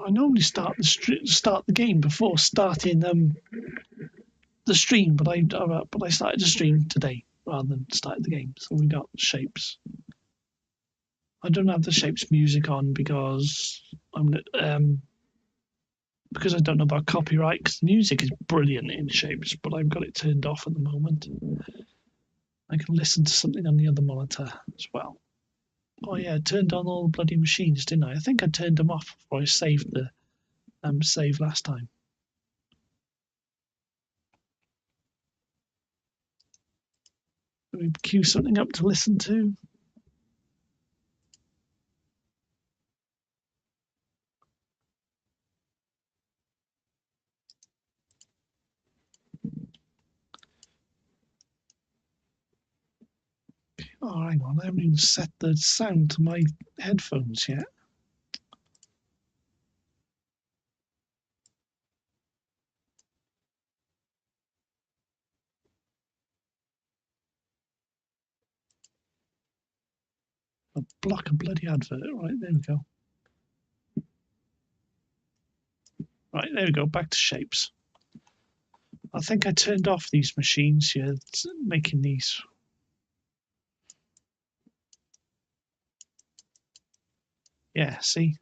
I normally start the game before starting the stream, but I started the stream today rather than started the game. So we got Shapes. I don't have the Shapes music on because because I don't know about copyright. Because the music is brilliant in Shapes, but I've got it turned off at the moment. I can listen to something on the other monitor as well. Oh yeah, I turned on all the bloody machines, didn't I? I think I turned them off before I saved the save last time. Let me queue something up to listen to. Oh, hang on, I haven't even set the sound to my headphones yet. I'll block a bloody advert. Right, there we go. Right, there we go, back to Shapes. I think I turned off these machines here, making these. Yeah, see?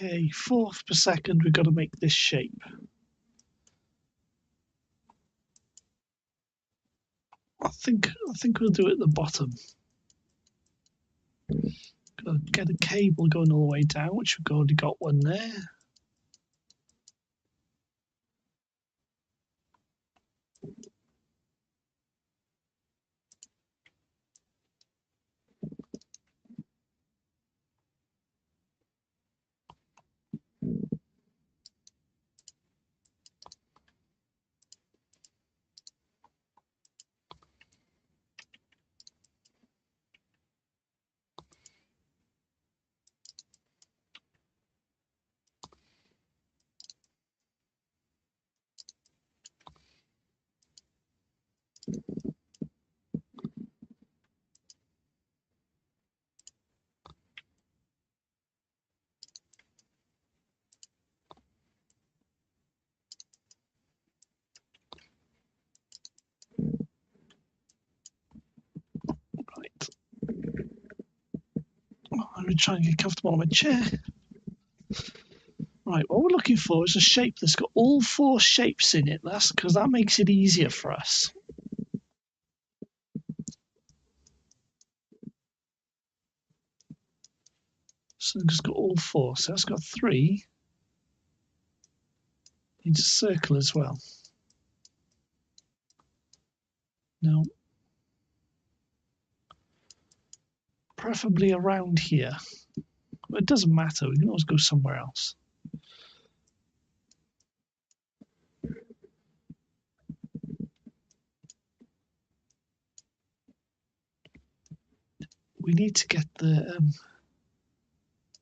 Okay, fourth per second, we've got to make this shape. I think we'll do it at the bottom. Gotta get a cable going all the way down, which we've already got one there. Right. I'm going to try and get comfortable on my chair. Right, what we're looking for is a shape that's got all four shapes in it. That's because that makes it easier for us. So it's got all four. So that's got three. Needs a circle as well. No. Preferably around here. But it doesn't matter. We can always go somewhere else. We need to get the...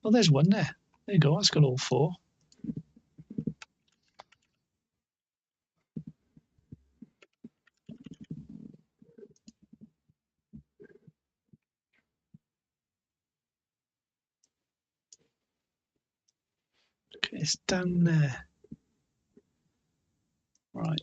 Oh, there's one there. There you go. That's got all four. Okay, it's down there. Right.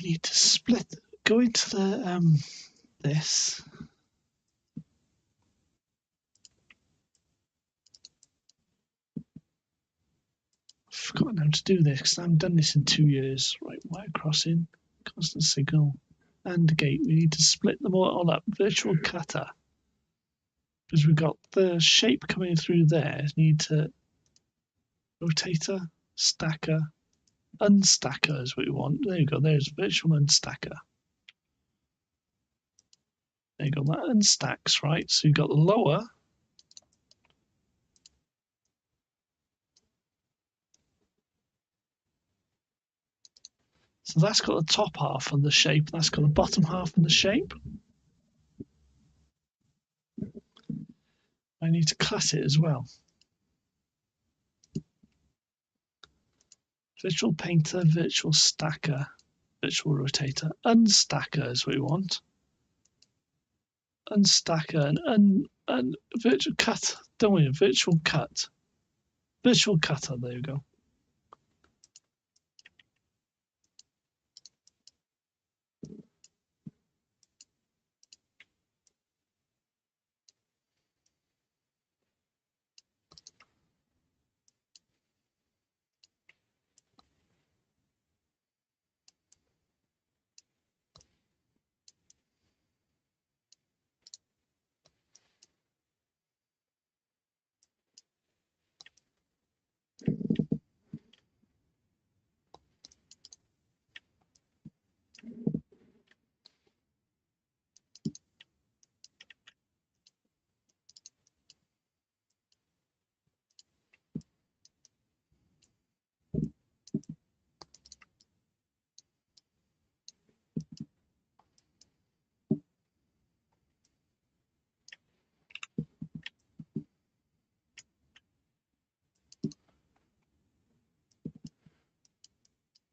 we need to split. Go into the this. I've forgotten how to do this because I haven't done this in 2 years. Right, wire crossing, constant signal, and gate. We need to split them all up. Virtual cutter. Because we've got the shape coming through there. Need to rotator, stacker, unstacker is what we want. There you go. There's virtual unstacker. There you go. That unstacks, right? So you've got the lower. So that's got the top half of the shape. That's got the bottom half of the shape. I need to cut it as well. Virtual painter, virtual stacker, virtual rotator, unstacker is what we want. Unstacker and virtual cut. Don't we? Virtual cut. Virtual cutter. There you go.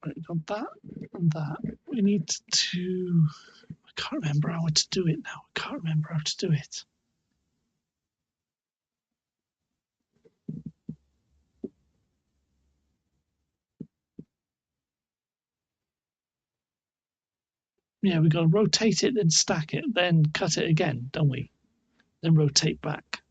Right, got that and that. We need to. I can't remember how to do it now. I can't remember how to do it. Yeah, we got to rotate it, then stack it, then cut it again, don't we? Then rotate back.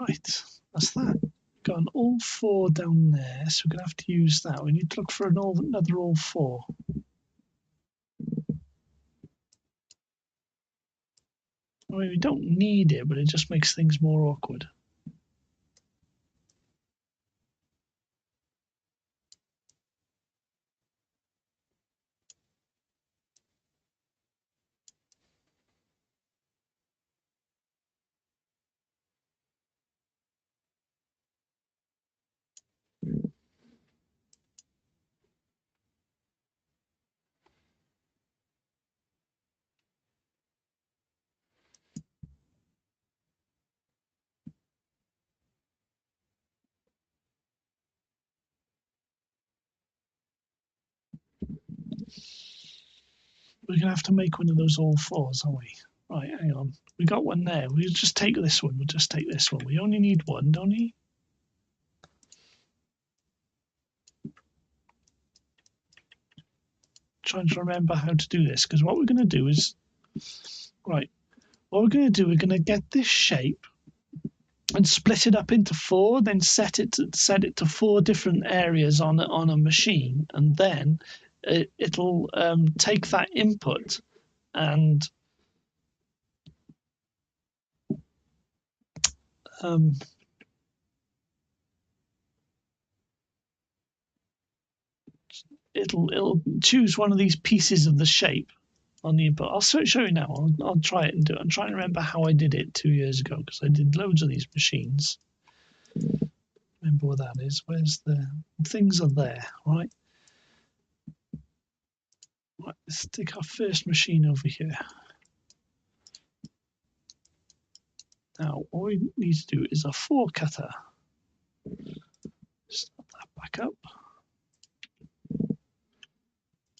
Right, that's that. Got an all 4 down there, so we're going to have to use that. We need to look for another all 4. I mean, we don't need it, but it just makes things more awkward. We're going to have to make one of those all 4s, aren't we? Right, hang on. We got one there. We'll just take this one. We'll just take this one. We only need one, don't we? Trying to remember how to do this, because what we're going to do is... Right, what we're going to do, we're going to get this shape and split it up into 4, then set it to 4 different areas on a machine, and then it'll take that input and it'll choose one of these pieces of the shape on the input. I'll show you now. I'll try it and do it. I'm trying to remember how I did it 2 years ago, because I did loads of these machines. Remember what that is. Where's the things are there, right? Right, let's stick our first machine over here. Now, what we need to do is a 4 cutter. Start that back up.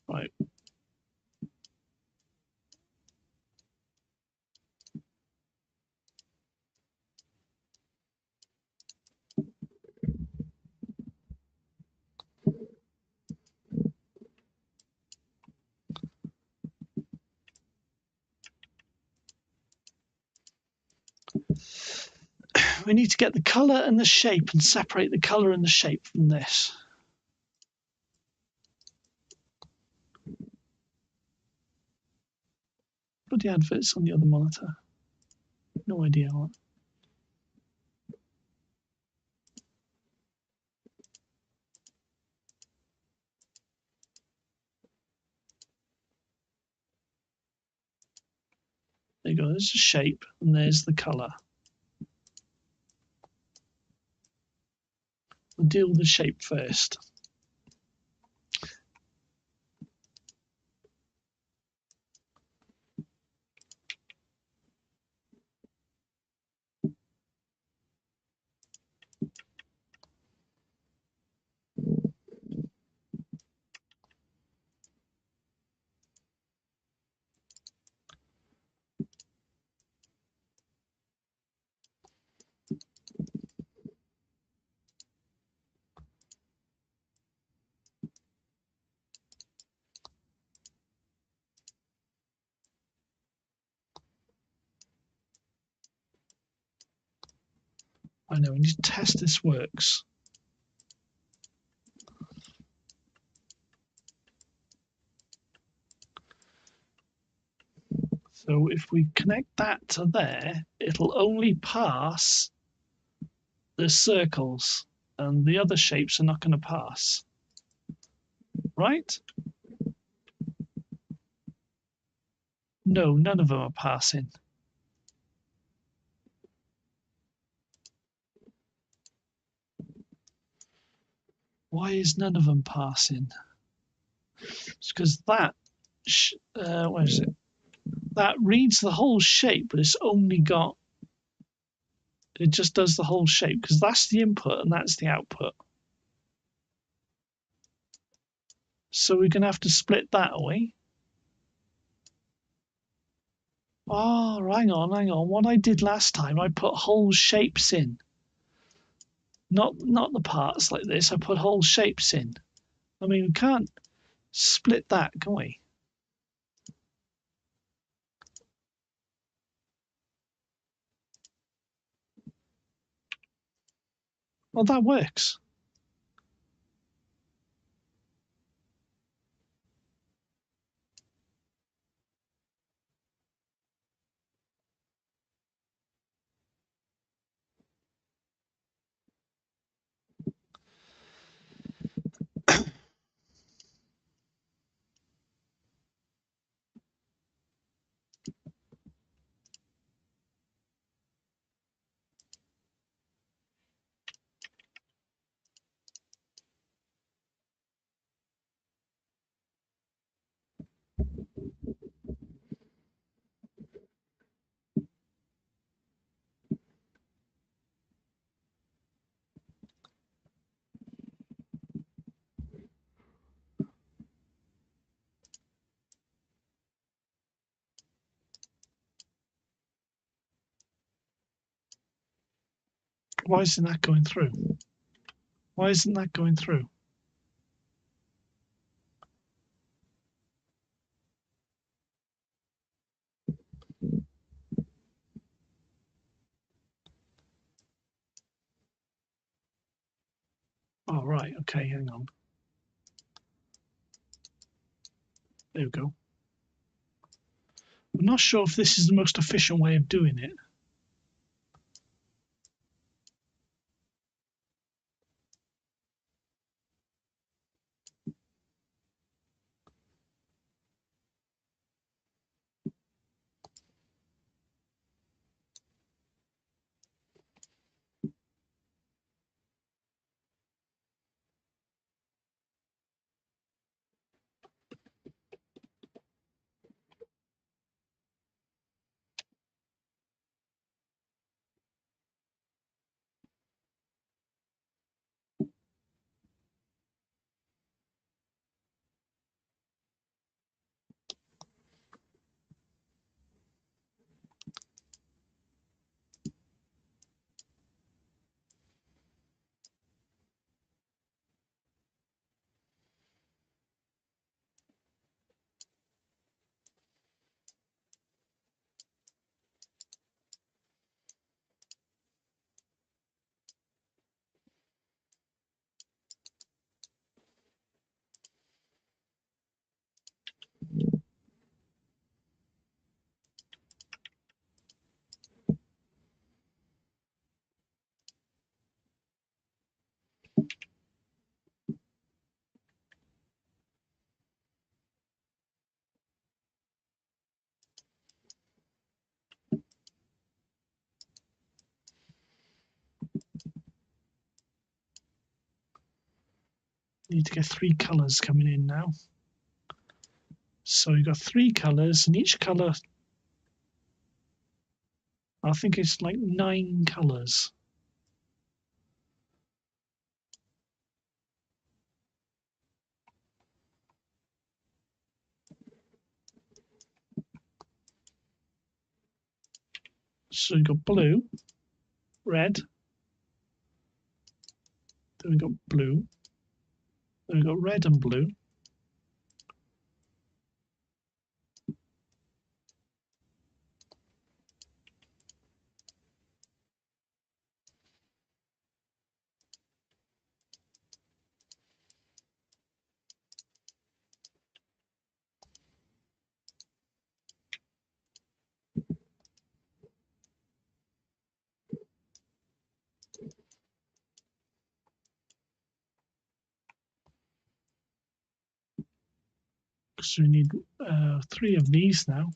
Right. We need to get the color and the shape and separate the color and the shape from this. Put the adverts on the other monitor. No idea what. There you go, there's the shape and there's the color. We'll deal with the shape first. I know, we need to test this works. So if we connect that to there, it'll only pass the circles and the other shapes are not going to pass. Right? No, none of them are passing. Why is none of them passing? It's because that, where is it? That reads the whole shape, but it's only got, it just does the whole shape, because that's the input and that's the output. So we're going to have to split that away. Oh, hang on. What I did last time, I put whole shapes in. Not the parts like this. I put whole shapes in. I mean, we can't split that, can we? Oh, that works. Why isn't that going through? Why isn't that going through? Oh, right. Okay, hang on. There we go. I'm not sure if this is the most efficient way of doing it. Need to get 3 colours coming in now. So you've got 3 colours, and each colour, I think it's like 9 colours. So you've got blue, red, then we've got blue, then we've got red and blue, so we need 3 of these now.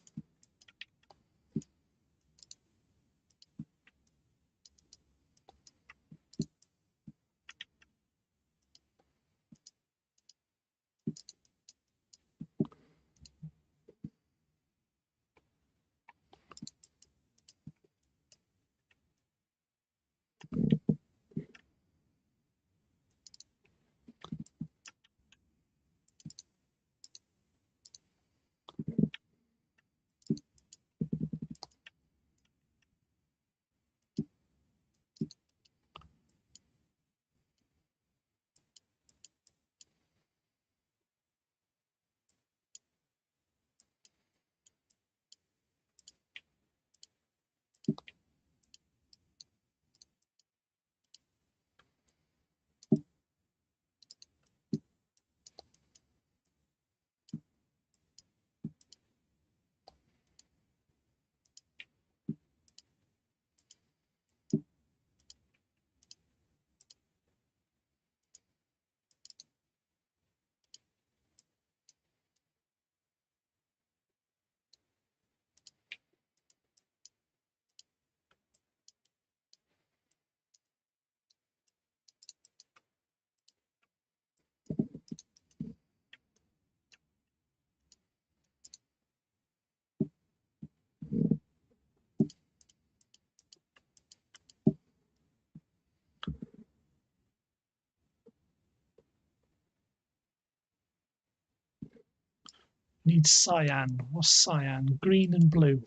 Need cyan. What's cyan? Green and blue.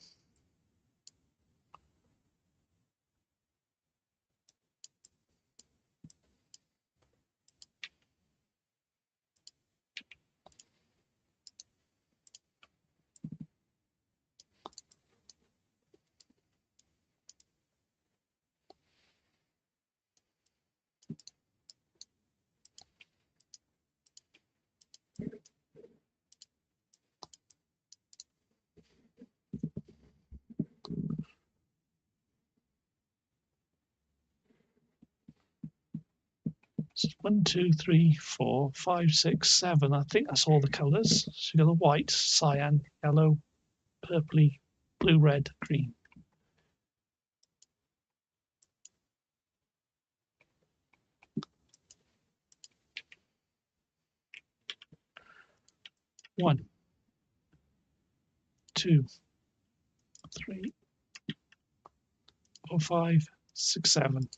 So 1, 2, 3, 4, 5, 6, 7. I think that's all the colours. So you've got the white, cyan, yellow, purpley, blue, red, green. One, 2, 3, 4, 5, 6, 7.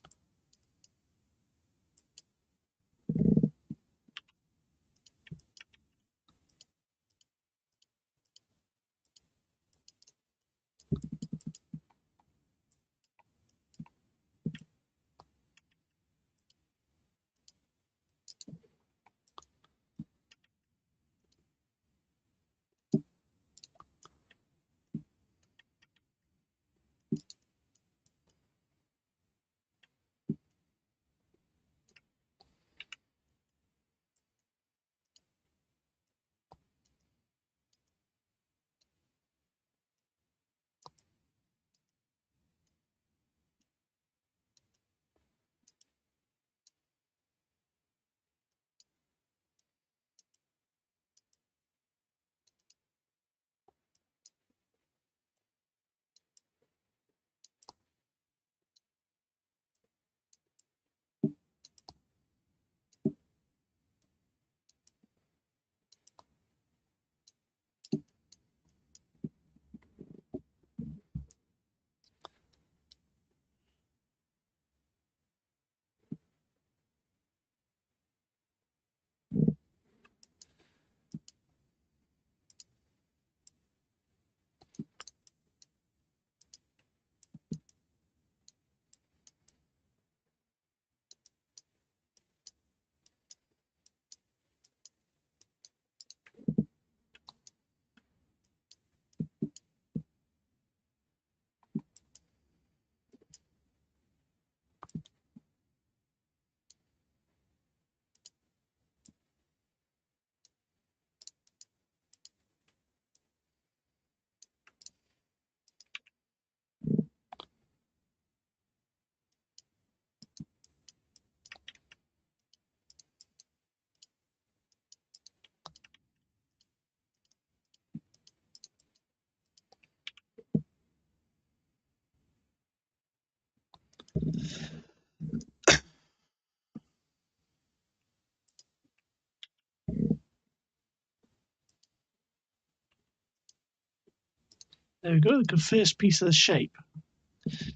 There we go, the first piece of the shape.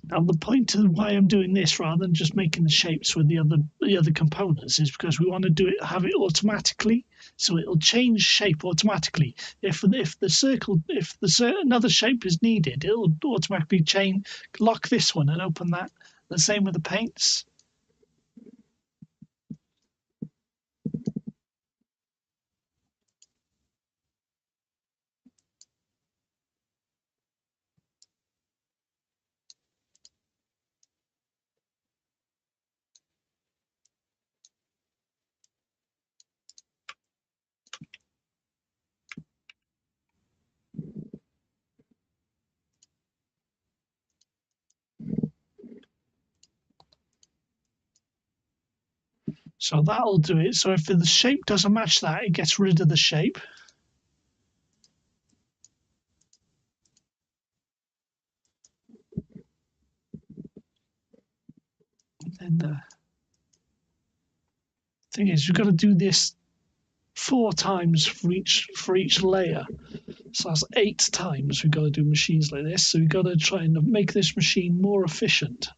Now the point of why I'm doing this rather than just making the shapes with the other components is because we want to have it automatically, so it'll change shape automatically. If another shape is needed, it'll automatically lock this one and open that. The same with the paints. So that'll do it. So if the shape doesn't match that, it gets rid of the shape. And the thing is, you've got to do this 4 times for each layer. So that's 8 times we've got to do machines like this. So we've got to try and make this machine more efficient.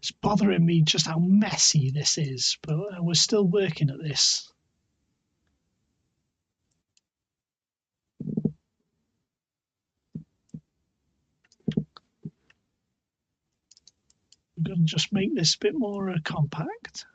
It's bothering me just how messy this is, but we're still working at this. I'm going to just make this a bit more compact.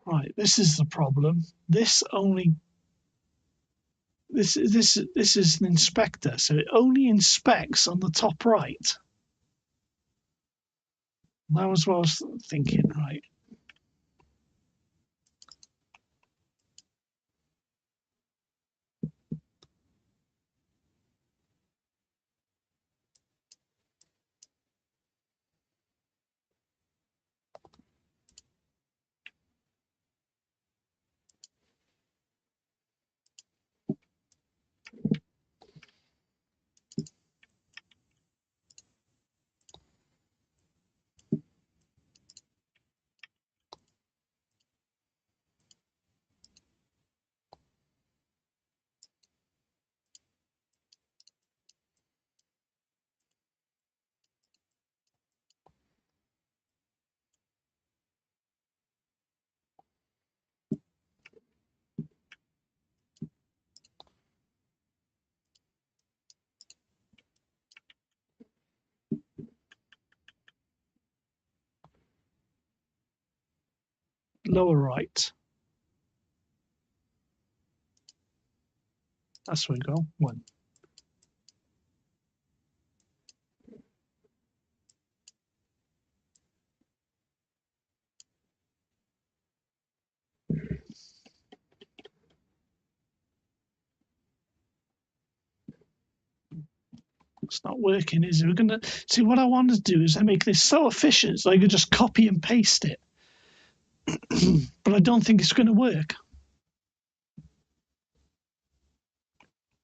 Right, this is the problem. This is an inspector, so it only inspects on the top right. That was what I was thinking, right? Lower right. That's where we go. One. It's not working, is it? We're gonna see what I want to do is I make this so efficient so I could just copy and paste it. But I don't think it's going to work.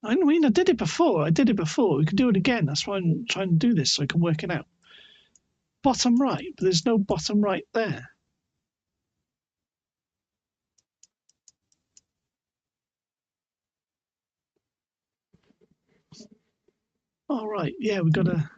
I mean, I did it before. We can do it again. That's why I'm trying to do this so I can work it out. Bottom right, but there's no bottom right there. All right, yeah, we've got to.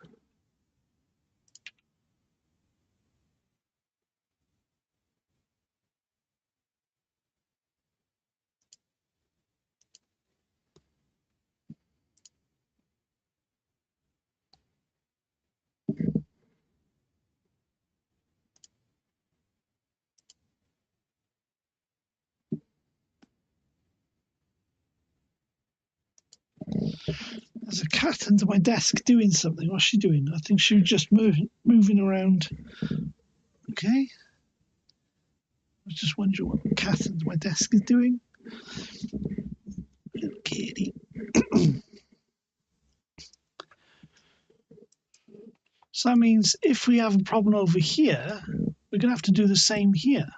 There's a cat under my desk doing something. What's she doing? I think she was just moving around. Okay. I was just wondering what the cat under my desk is doing. Little kitty. So that means if we have a problem over here, we're going to have to do the same here.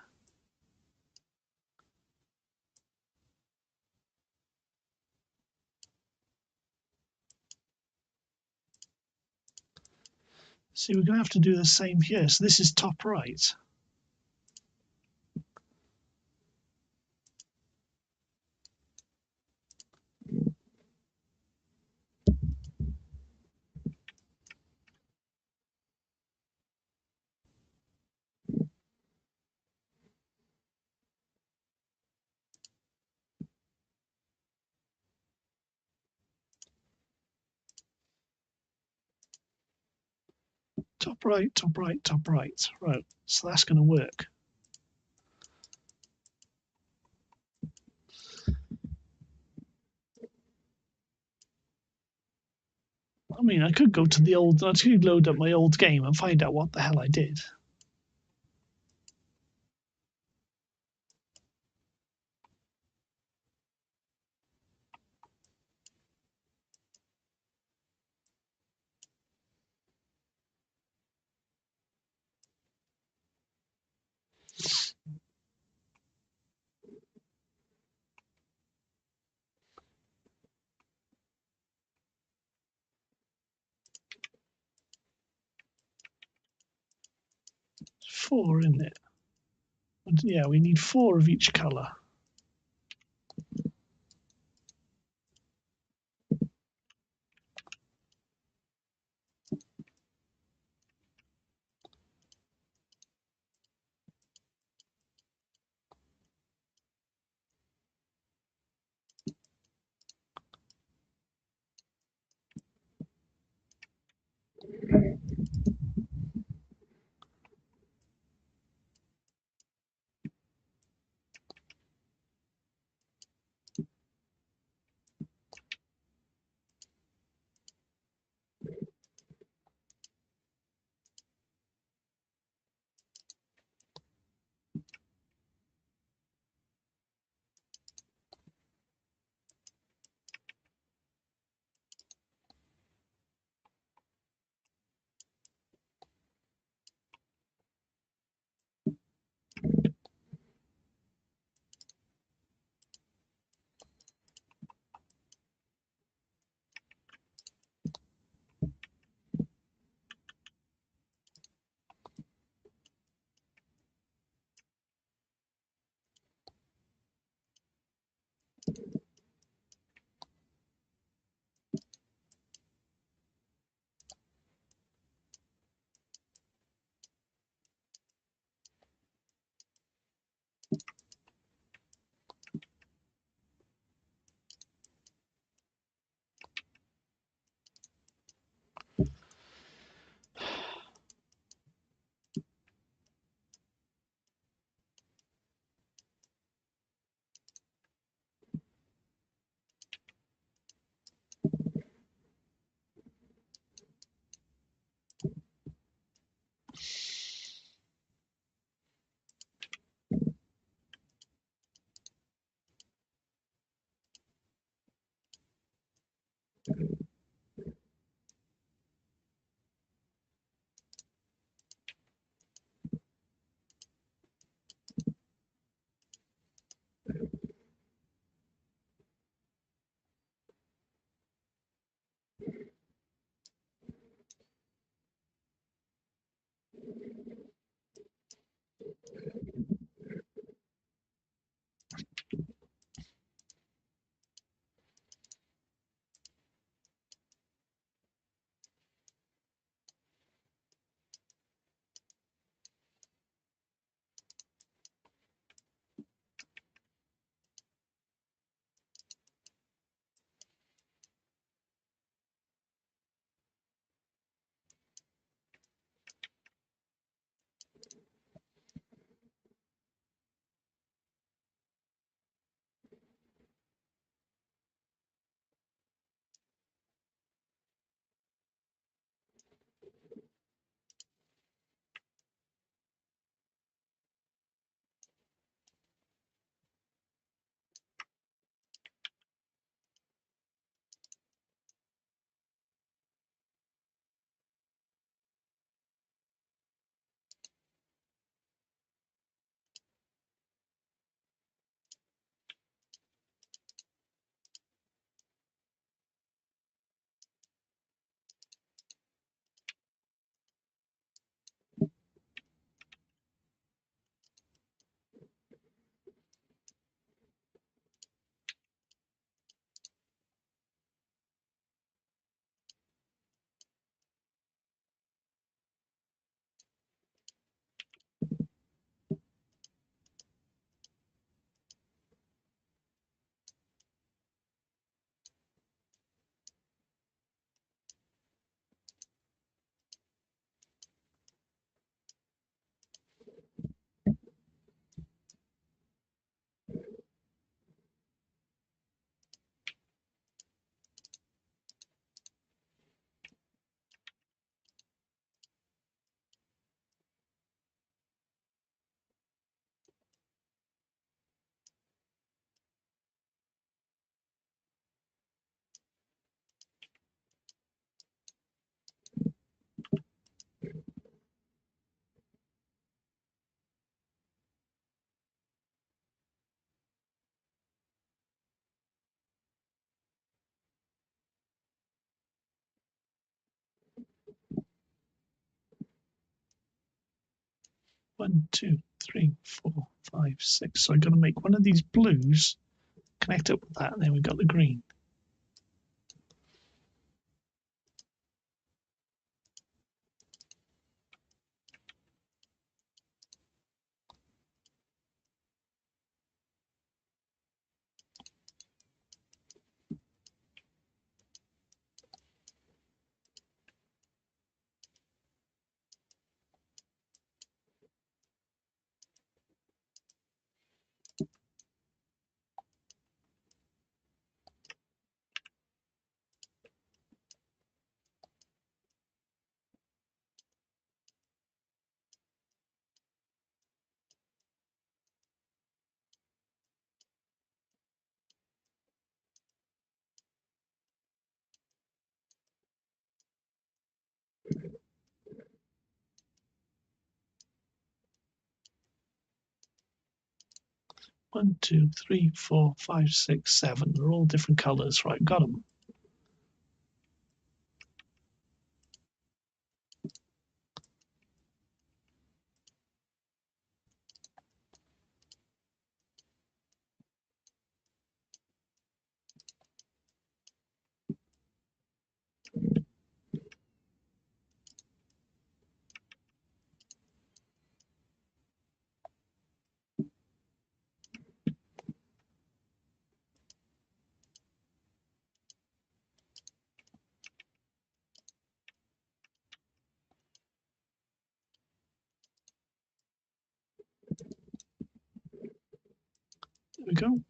See, we're going to have to do the same here. So this is top right. top right, top right, top right. Right, so that's going to work. I mean, I could go to the old, I could load up my old game and find out what the hell I did. Four in it. Yeah, we need four of each color. 1, 2, 3, 4, 5, 6. So I'm going to make one of these blues, connect up with that, and then we've got the green. One, 2, 3, 4, 5, 6, 7. They're all different colors. Right, got them. There we go.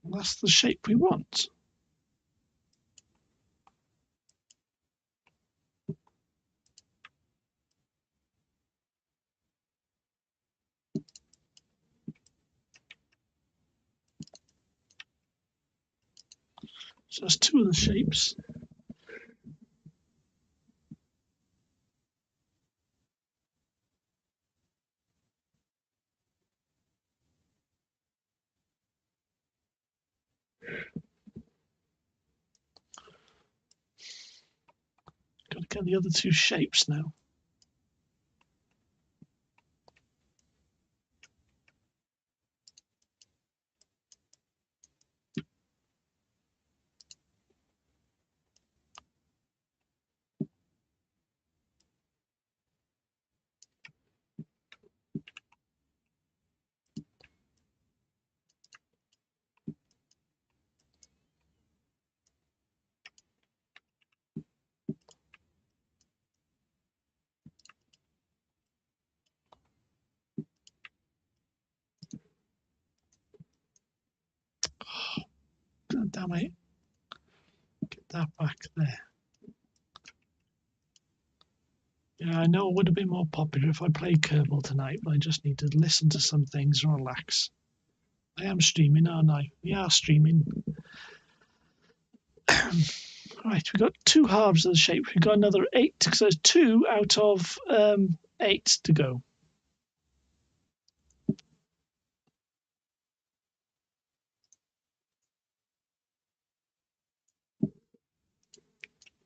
And that's the shape we want. So that's two of the shapes. Got to get the other two shapes now. God damn it. Get that back there. Yeah, I know it would have been more popular if I played Kerbal tonight, but I just need to listen to some things and relax. I am streaming, aren't I? We are streaming. Right, we've got two halves of the shape. We've got another 8, so there's 2 out of 8 to go.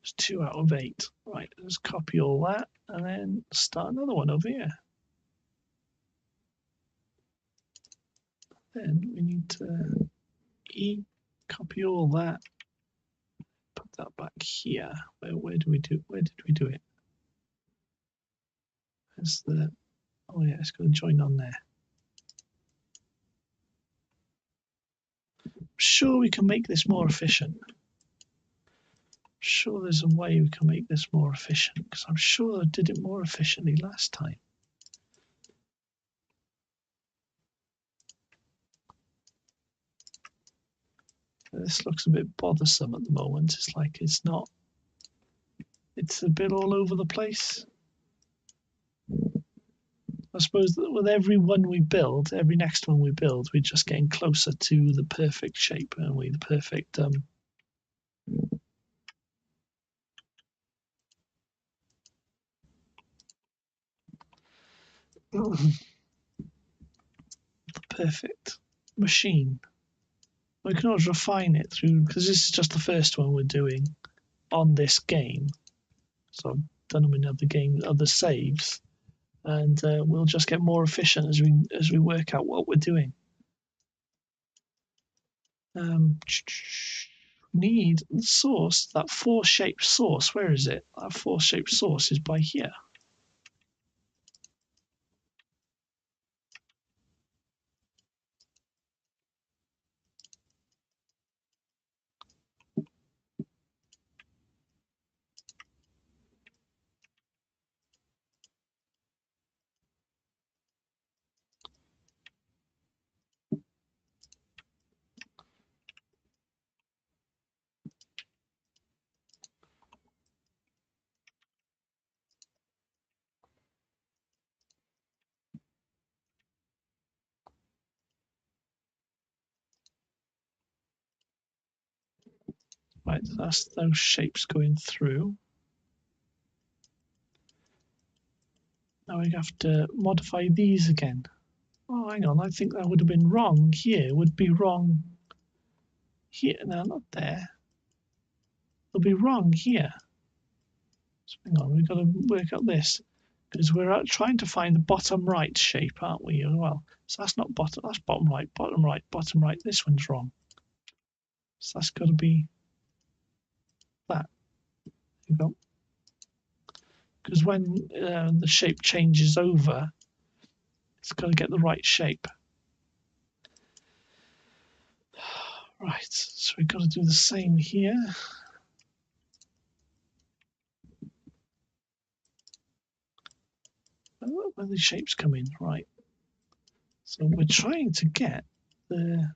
There's 2 out of 8. Right, let's copy all that and then start another one over here. Then we need to copy all that. Put that back here. Where did we do it? There's the oh yeah, it's got to join on there. I'm sure we can make this more efficient. I'm sure there's a way we can make this more efficient because I'm sure I did it more efficiently last time. This looks a bit bothersome at the moment. It's like it's not. It's a bit all over the place. I suppose that with every one we build, every next one we build, we're just getting closer to the perfect shape, aren't we? The perfect the perfect machine. We can always refine it through because this is just the first one we're doing on this game. So I've done them in other games, other saves. and we'll just get more efficient as we work out what we're doing. Need the source, that four-shaped source. Where is it? That four-shaped source is by here. Right, that's those shapes going through. Now we have to modify these again. Oh, hang on, I think that would have been wrong here. It would be wrong here. No, not there. It'll be wrong here. So hang on, we've got to work out this. Because we're trying to find the bottom right shape, aren't we, as well? So that's not bottom, that's bottom right, bottom right, bottom right. This one's wrong. So that's got to be that. There you go. Because when the shape changes over, it's got to get the right shape. Right, so we've got to do the same here. Where the shapes come in, right. So we're trying to get the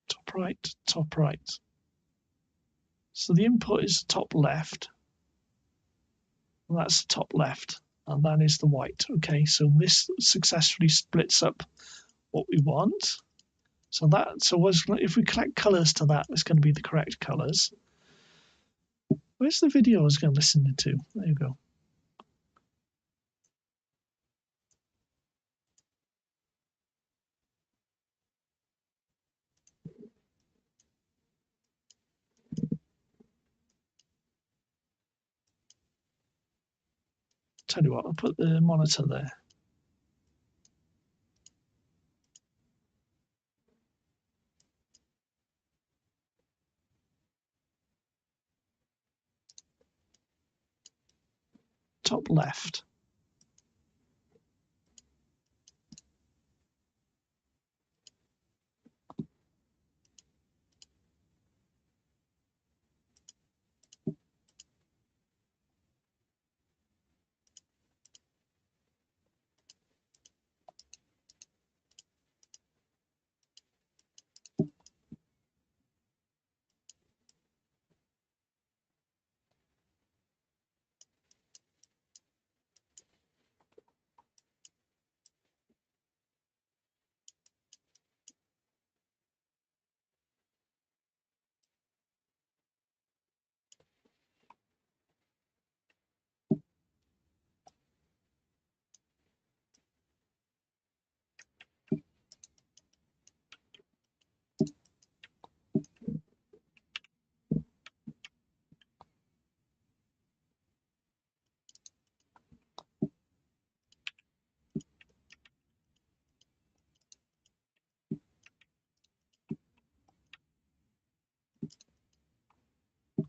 top right, top right. So the input is top left. And that's the top left. And that is the white. Okay, so this successfully splits up what we want. So if we collect colors to that, it's going to be the correct colors. Where's the video I was going to listen to? There you go. Tell you what, I'll put the monitor there. Top left.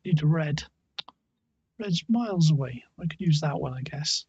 Need a red. Red's miles away. I could use that one, I guess.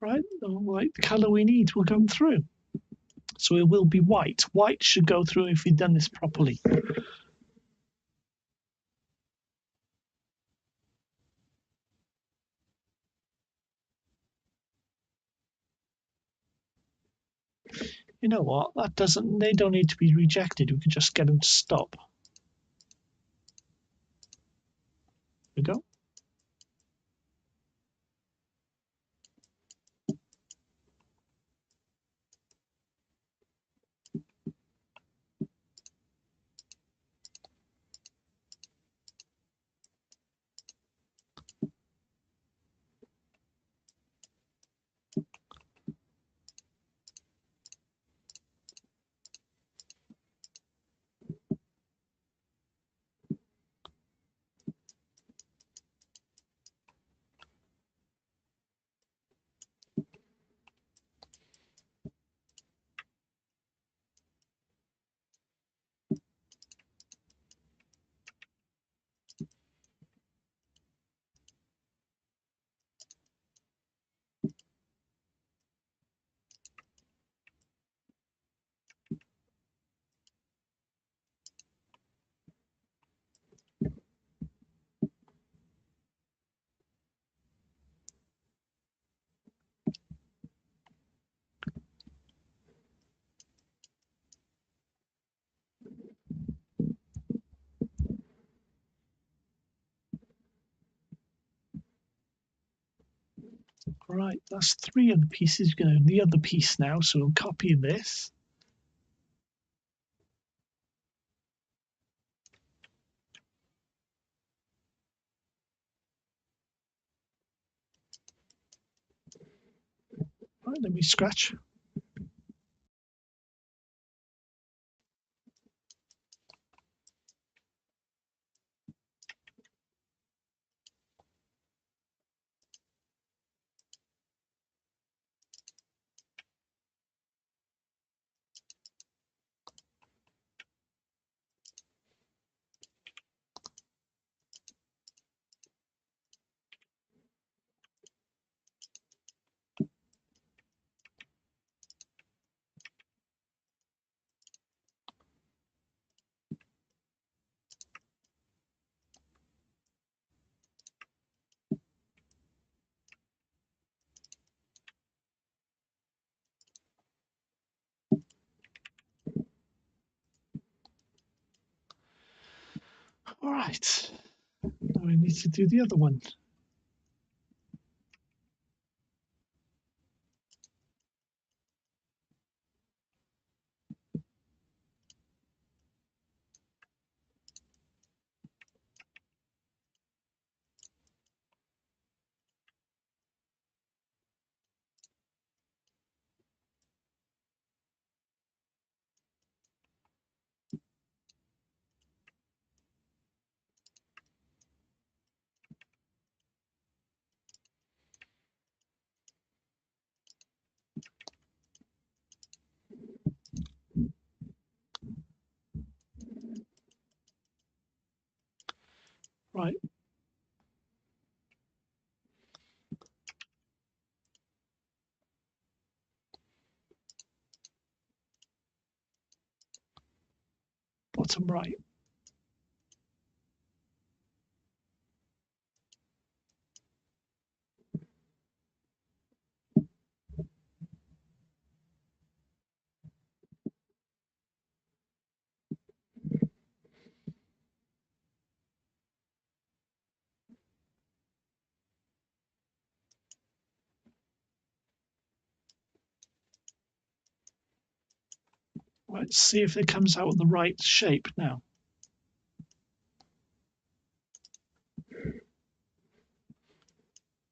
Right, the colour we need will come through. So it will be white. White should go through if we've done this properly. You know what? They don't need to be rejected. We can just get them to stop. There we go. Right, that's 3 of the pieces. We're going to the other piece now, so we'll copy this. Right, let me scratch. All right, now we need to do the other one. Right, bottom right. Right, see if it comes out with the right shape now.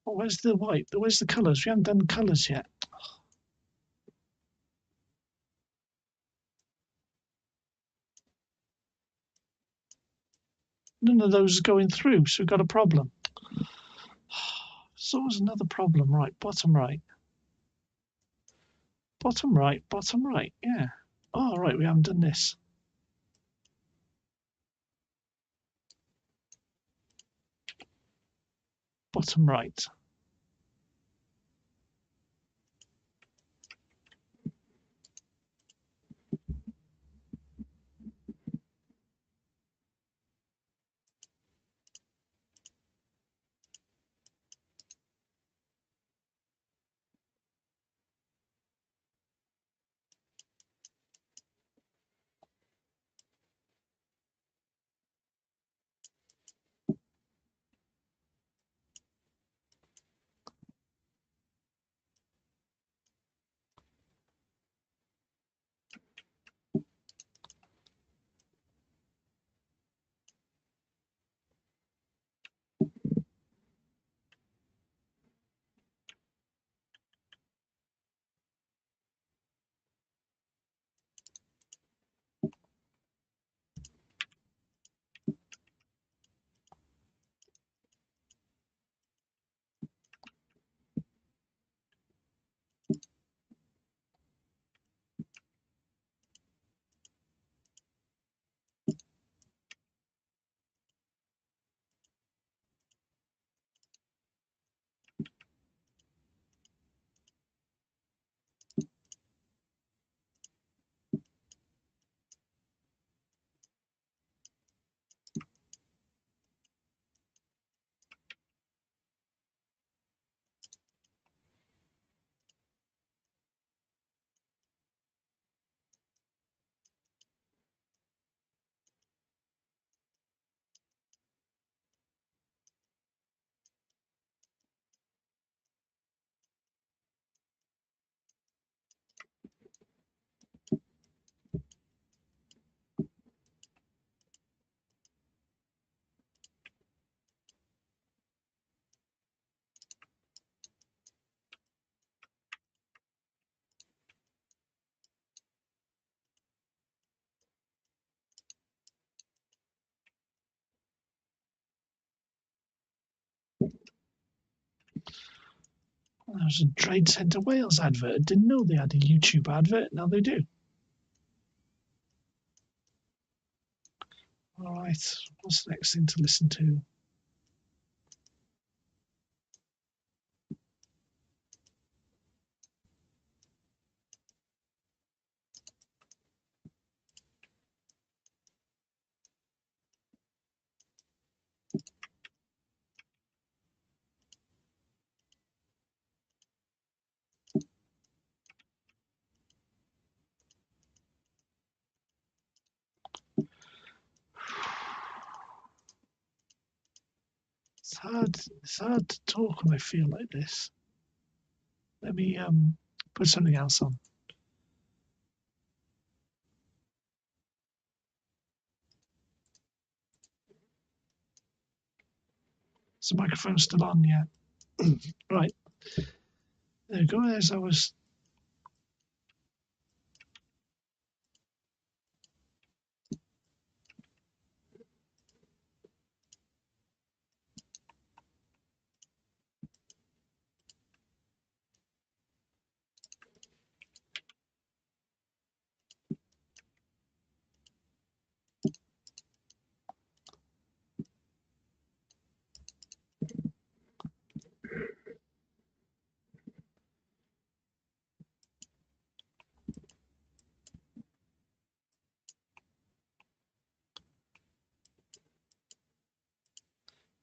Oh, where's the white? Where's the colours? We haven't done colours yet. None of those are going through, so we've got a problem. So there's another problem. Right, bottom right. Bottom right, bottom right, yeah. Oh, right, we haven't done this. Bottom right. There's a Trade Centre Wales advert. I didn't know they had a YouTube advert. Now they do. All right. What's the next thing to listen to? It's hard to talk when I feel like this. Let me put something else on. Is the microphone still on? Yeah. Right. There we go. As I was.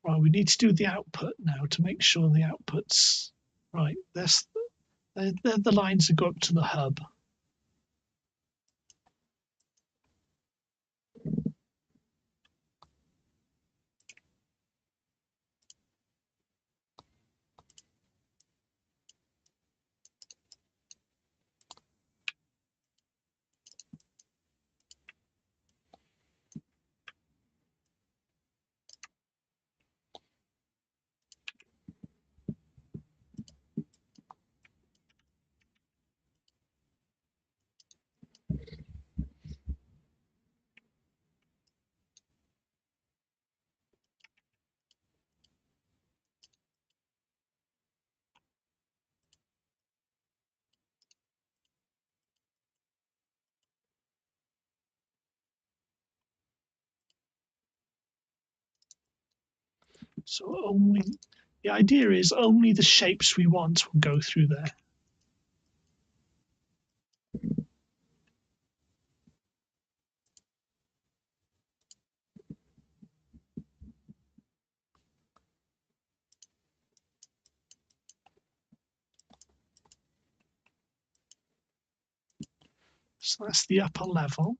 Right, we need to do the output now to make sure the outputs. Right, they're the lines that go up to the hub. So only the idea is only the shapes we want will go through there. So that's the upper level.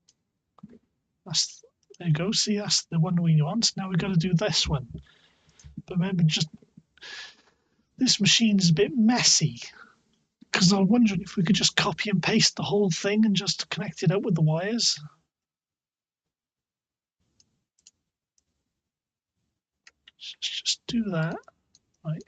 There you go. See, that's the one we want. Now we've got to do this one. But remember, just this machine is a bit messy because I'm wondering if we could just copy and paste the whole thing and just connect it up with the wires. Let's just do that. Right.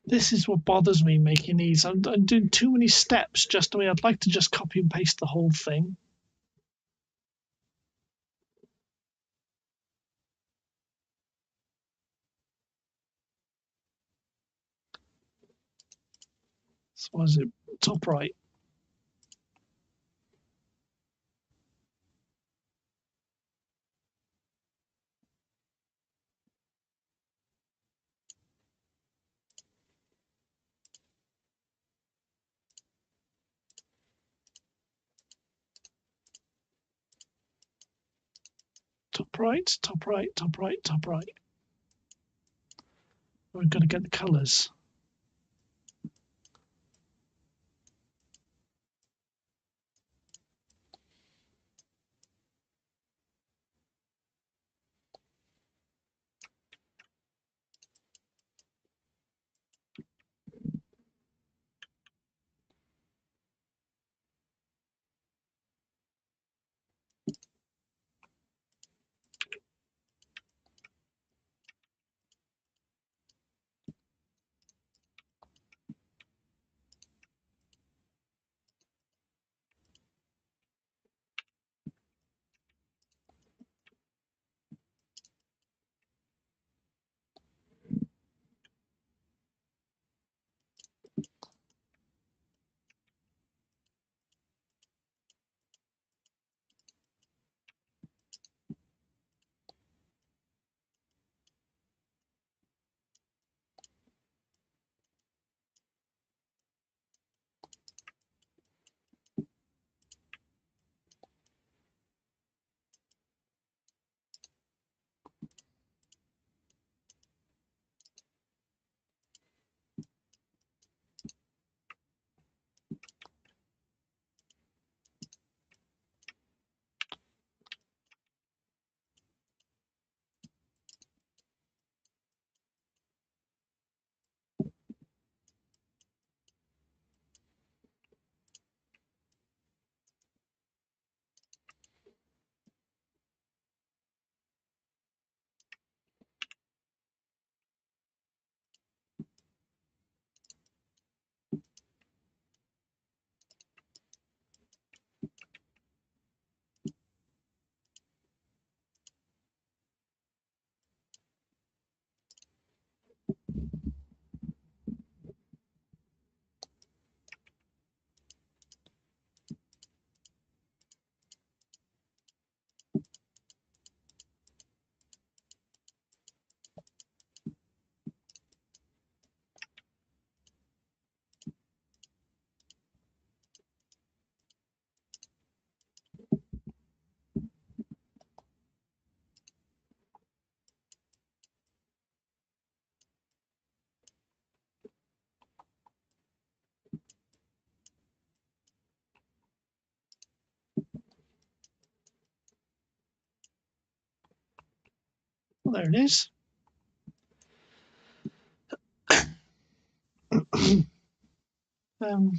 This is what bothers me making these. I'm doing too many steps. Just I mean, I'd like to just copy and paste the whole thing. So what is it? Top right. Top right. Top right. Top right. Top right. We're going to get the colours. Well, there it is. um,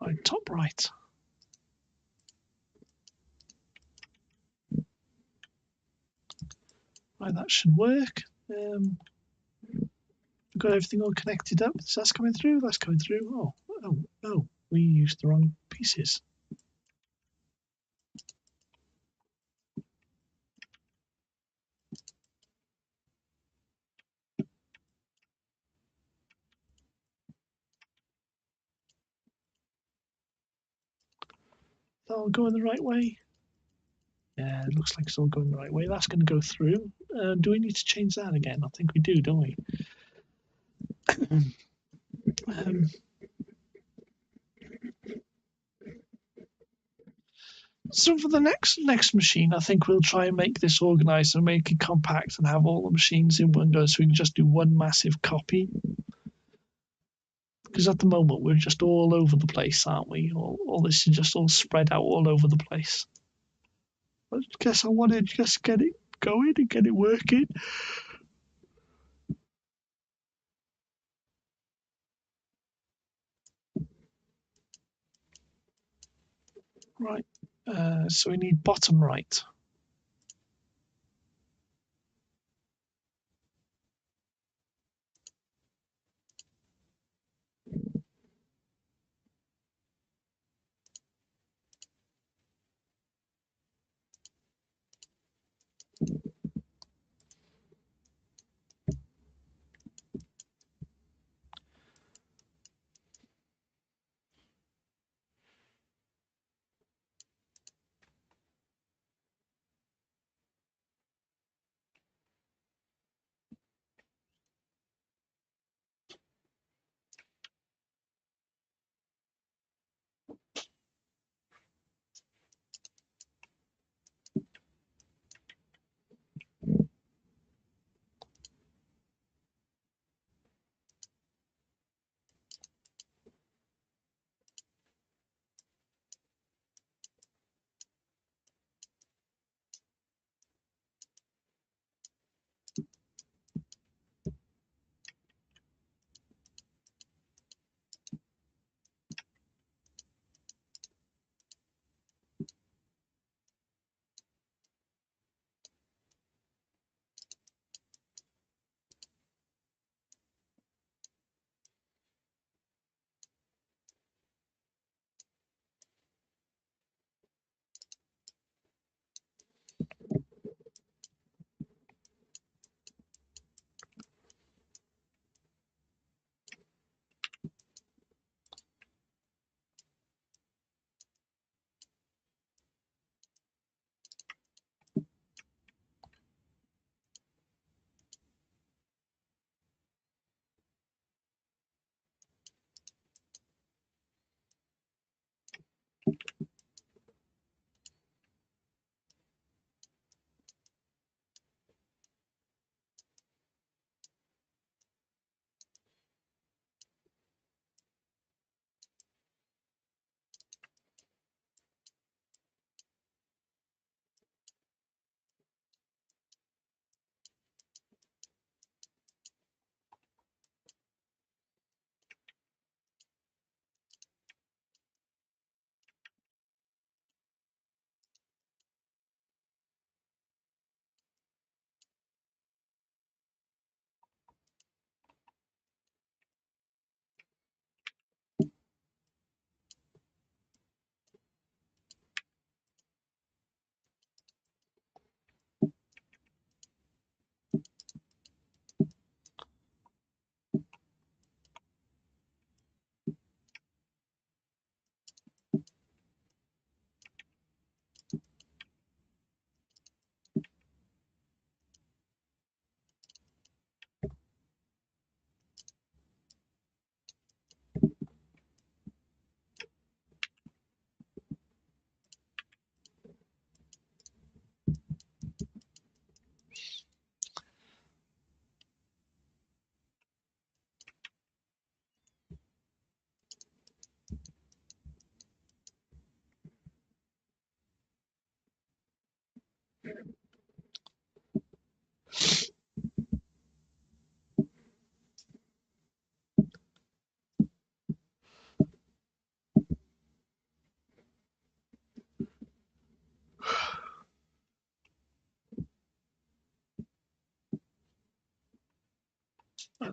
Right, top right. Right, that should work. We've got everything all connected up. So that's coming through. That's coming through. Oh! We used the wrong pieces. That'll go in the right way. Yeah, it looks like it's all going the right way. That's going to go through. Do we need to change that again? I think we do, don't we? um, so for the next machine, I think we'll try and make this organized and make it compact and have all the machines in one go, so we can just do one massive copy. Because at the moment we're just all over the place, aren't we? All this is just all spread out all over the place. I guess I want to just get it going and get it working. Right. So we need bottom right.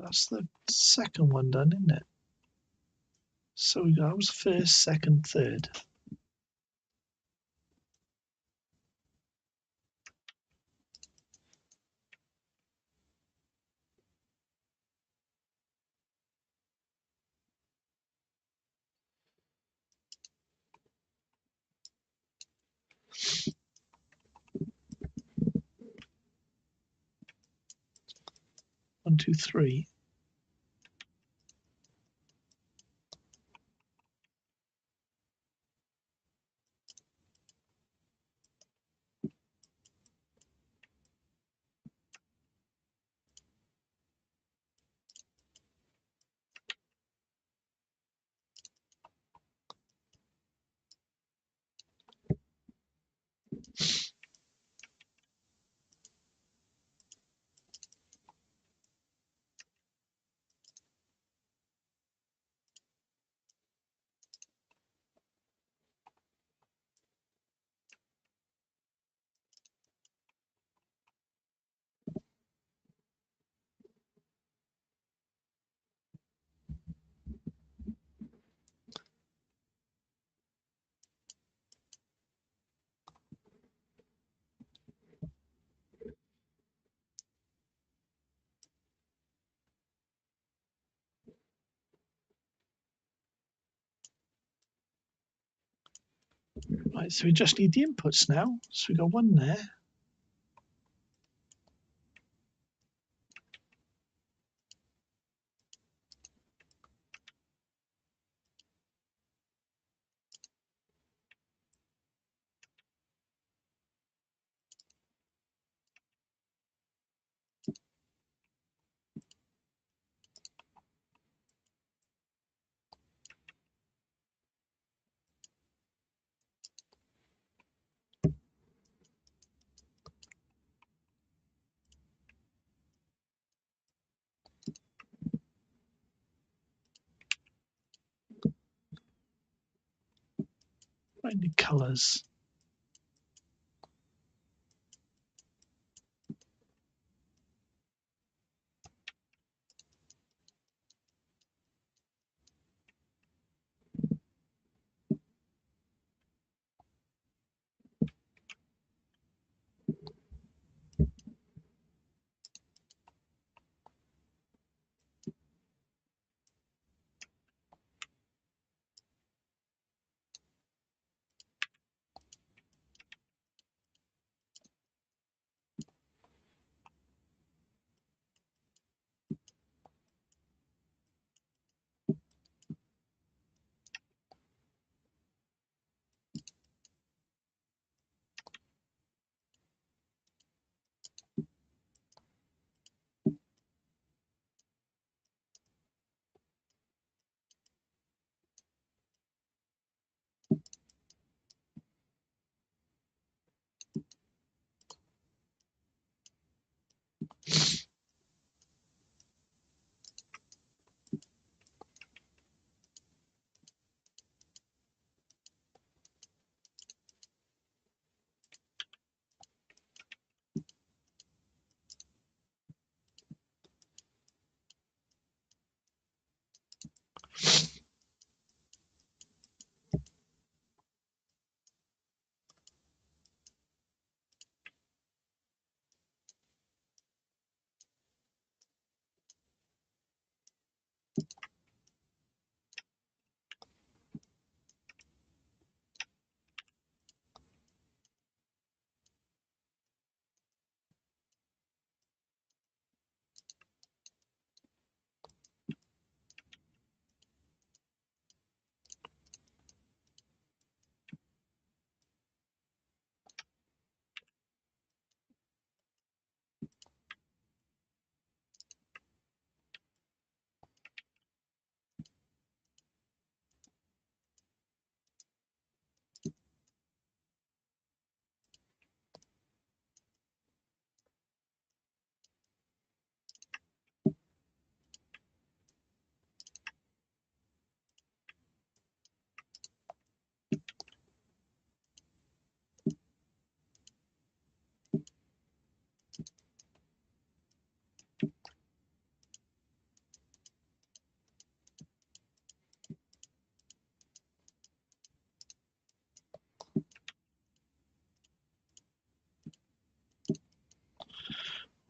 that's the second one done, isn't it? So we got, that was first, second, third. One, two, three. Right, so we just need the inputs now. So we got one there. Find the colors.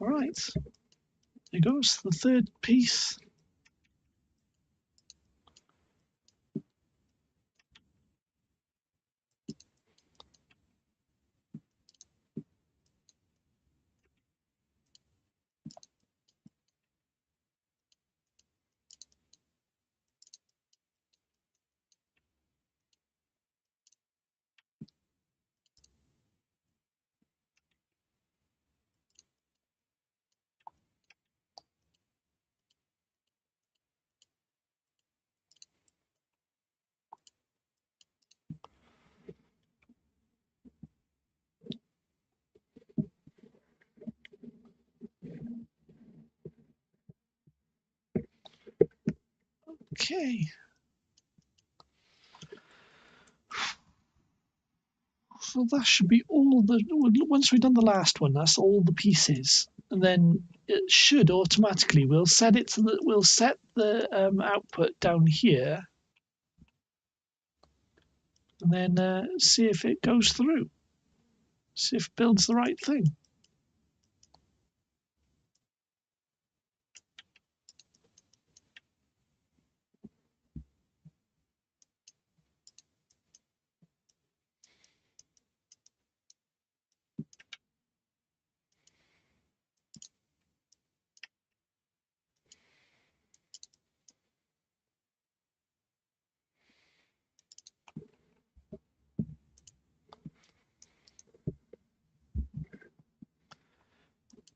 All right, there goes the third piece. Okay. So that should be all the. Once we've done the last one, that's all the pieces, and then it should automatically. We'll set it to the. We'll set the output down here, and then see if it goes through. See if it builds the right thing.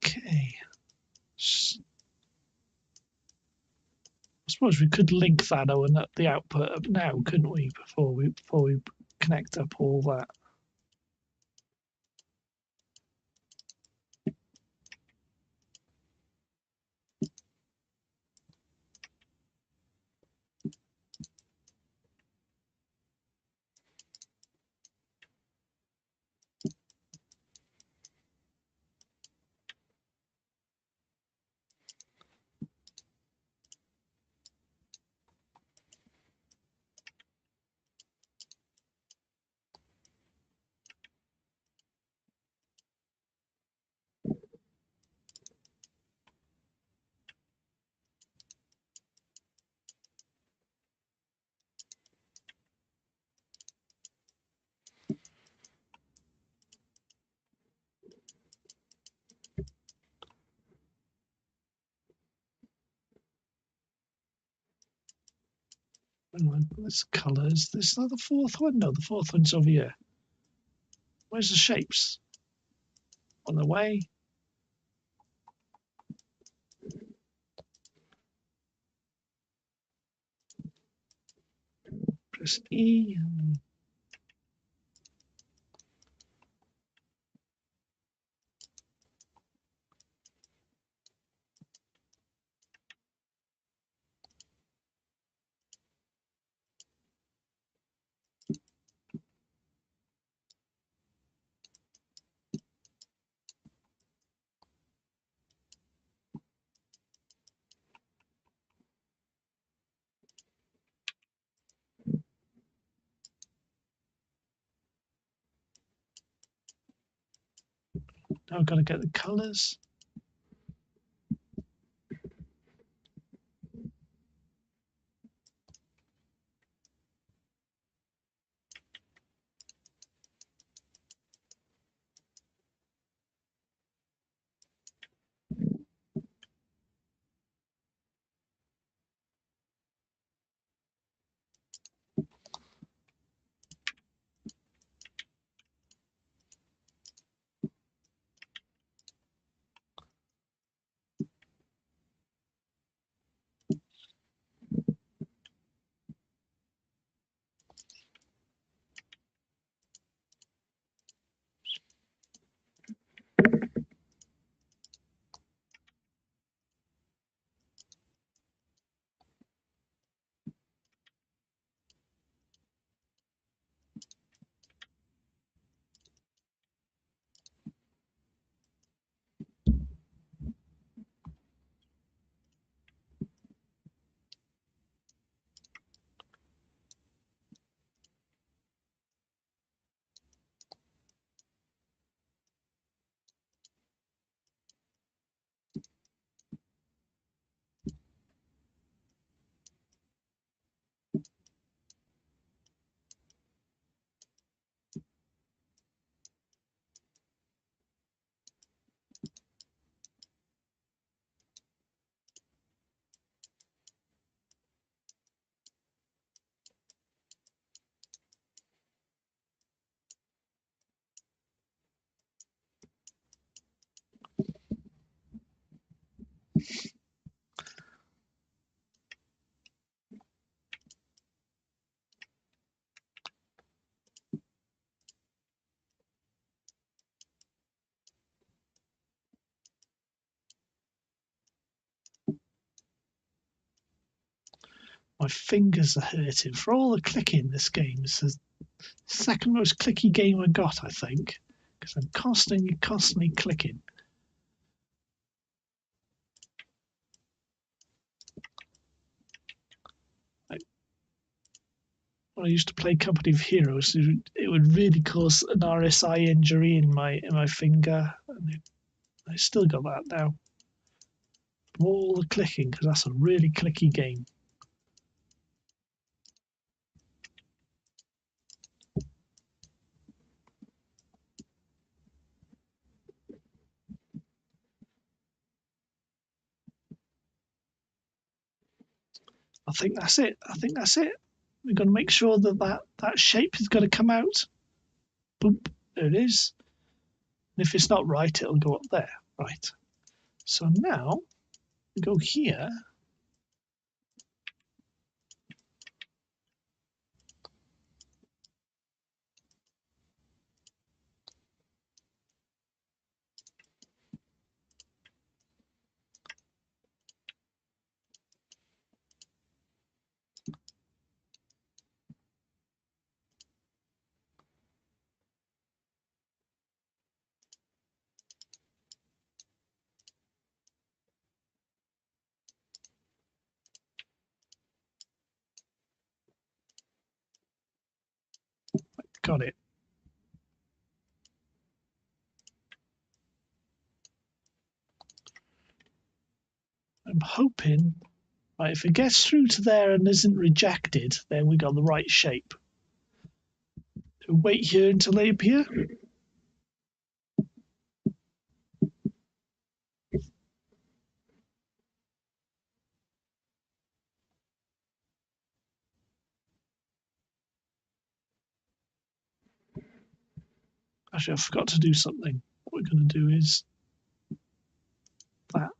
Okay. I suppose we could link that and the output up now, couldn't we? Before we connect up all that. There's colours. This is not the fourth one. No, the fourth one's over here. Where's the shapes? On the way. Press E. Now I've got to get the colours. fingers are hurting for all the clicking this game. It's the second most clicky game I got, I think, because I'm constantly clicking. When I used to play Company of Heroes, it would really cause an RSI injury in my finger. And I still got that now. All the clicking, because that's a really clicky game. I think that's it. We're going to make sure that shape is going to come out. Boop, there it is. And if it's not right, it'll go up there. Right. So now we go here. Got it. I'm hoping, right, if it gets through to there and isn't rejected, then we got the right shape. Wait here until they appear. Actually, I forgot to do something. What we're going to do is that.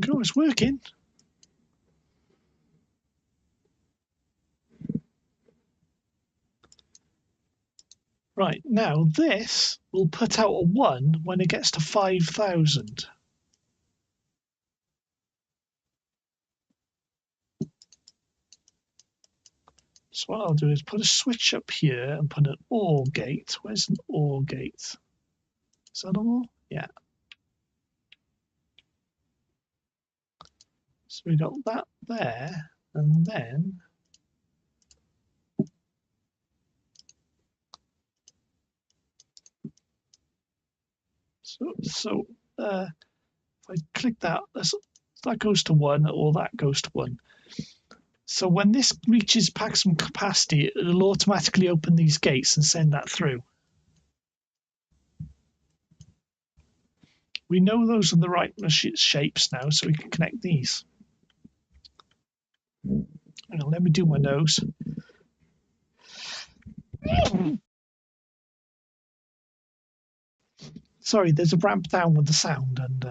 Oh, it's working. Right, now this will put out a 1 when it gets to 5,000. So what I'll do is put a switch up here and put an OR gate. Where's an OR gate? Is that all? Yeah. So we got that there, and then if I click that, that goes to 1, or that goes to 1. So when this reaches maximum capacity, it'll automatically open these gates and send that through. We know those are the right shapes now, so we can connect these. Hang on, let me do my nose. Sorry, there's a ramp down with the sound, and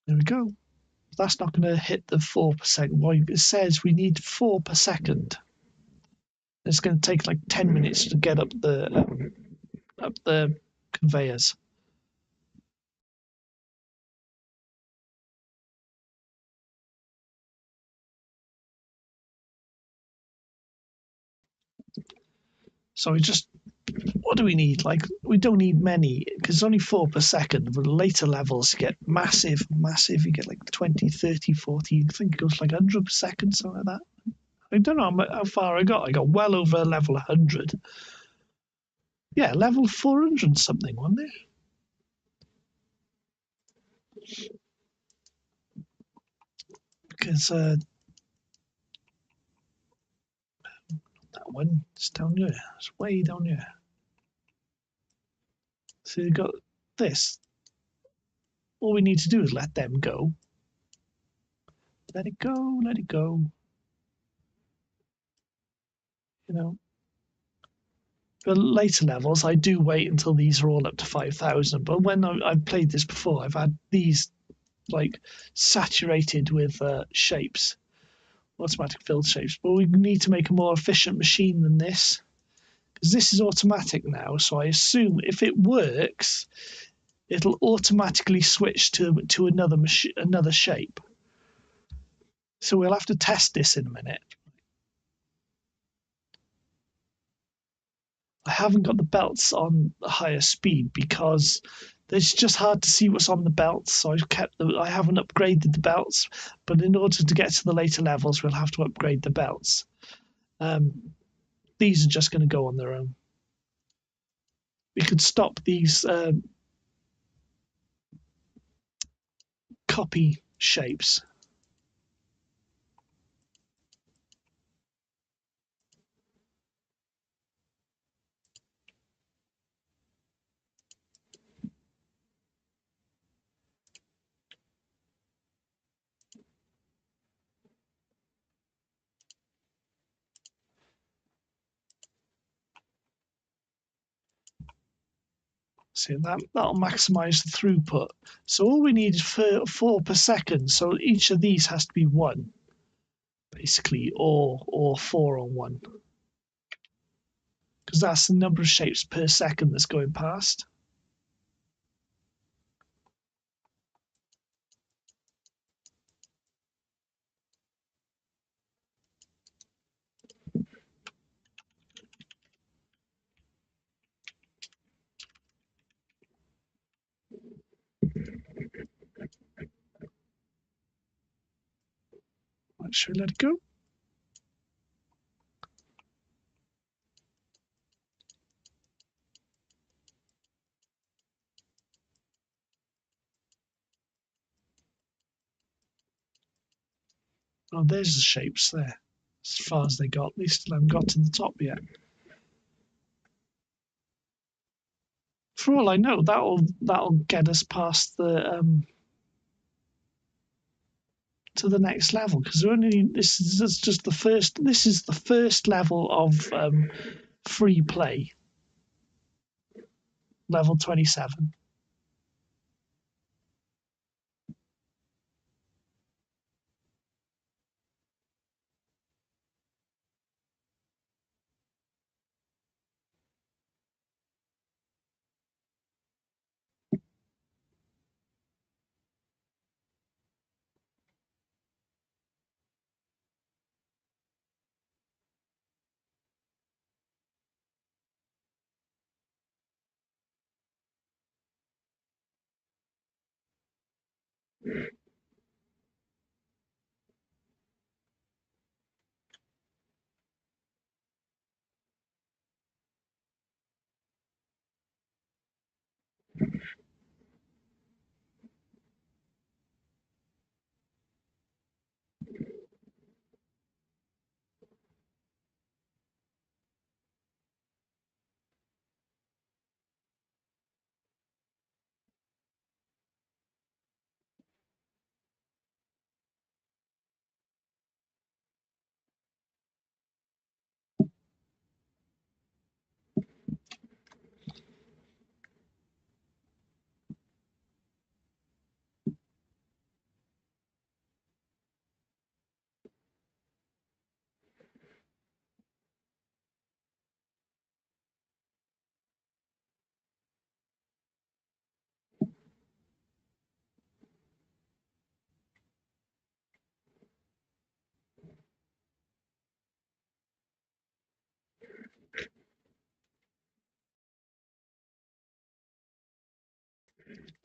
there we go. That's not going to hit the 4%. Well, it says we need 4 per second. It's going to take like 10 minutes to get up the conveyors. So we just, what do we need? Like, we don't need many because it's only 4 per second. But later levels you get massive. You get like 20, 30, 40. I think it goes like 100 per second, something like that. I don't know how far I got. I got well over level 100. Yeah, level 400 something, wasn't it? Because that one is down here. It's way down here. So you got this. All we need to do is let them go. Let it go, let it go. You know. For later levels, I do wait until these are all up to 5,000. But when I've played this before, I've had these like saturated with shapes, automatic filled shapes. But we need to make a more efficient machine than this because this is automatic now. So I assume if it works, it'll automatically switch to another shape. So we'll have to test this in a minute. I haven't got the belts on the higher speed because it's just hard to see what's on the belts. So I haven't upgraded the belts, but in order to get to the later levels, we'll have to upgrade the belts. These are just going to go on their own. We could stop these copy shapes. See, that'll maximize the throughput. So all we need is 4 per second. So each of these has to be 1, basically, or 4 on 1. Because that's the number of shapes per second that's going past. Should we let it go? Oh, there's the shapes there. As far as they got, they still haven't got to the top yet. For all I know, that'll get us past the to the next level because this is just the first. This is the first level of free play. Level 27.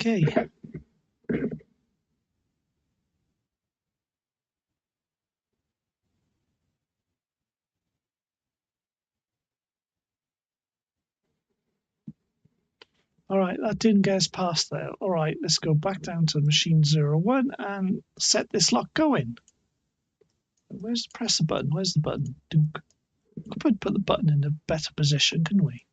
Okay. All right, that didn't get us past there. All right, let's go back down to machine 01 and set this lock going. Where's the press the button? Where's the button? We could put the button in a better position, couldn't we?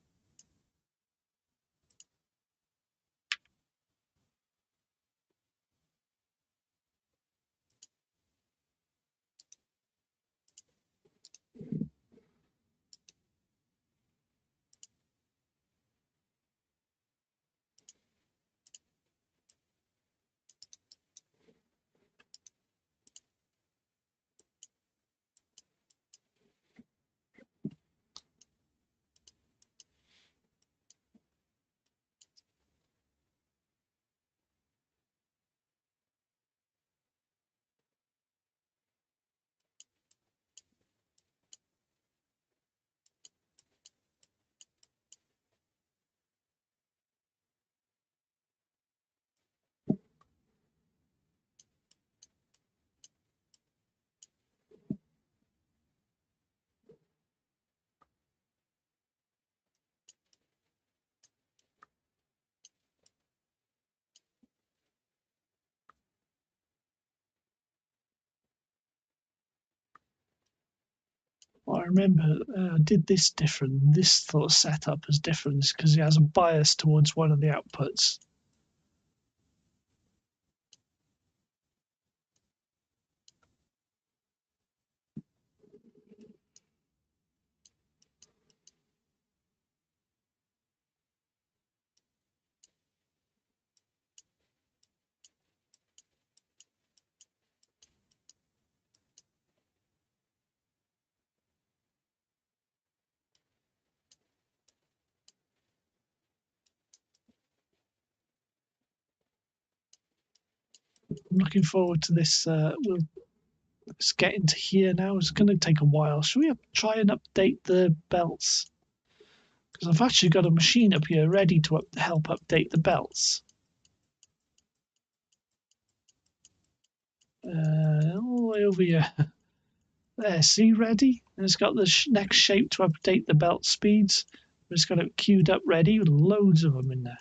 Well, I remember I did this different. This sort of setup is different because it has a bias towards one of the outputs. I'm looking forward to this. Let's get into here now. It's going to take a while. Should we try and update the belts? Because I've actually got a machine up here ready to help update the belts. All the way over here. There, see, ready? And it's got the next shape to update the belt speeds. It's got it queued up ready with loads of them in there.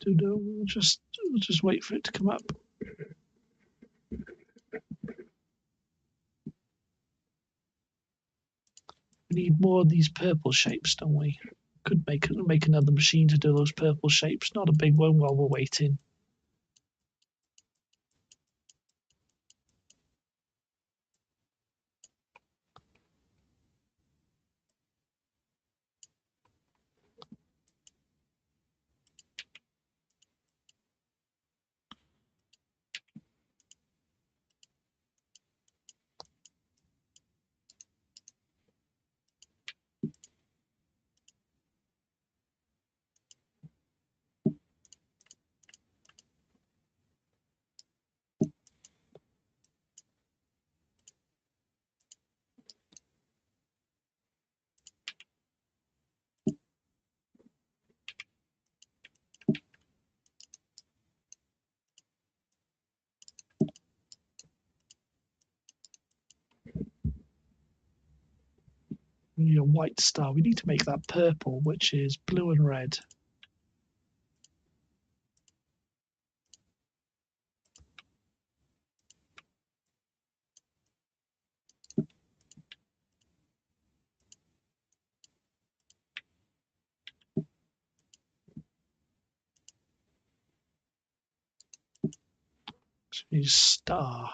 We'll just wait for it to come up. We need more of these purple shapes, don't we? Could make another machine to do those purple shapes. Not a big one while we're waiting. We need a white star. We need to make that purple, which is blue and red. So we need a star.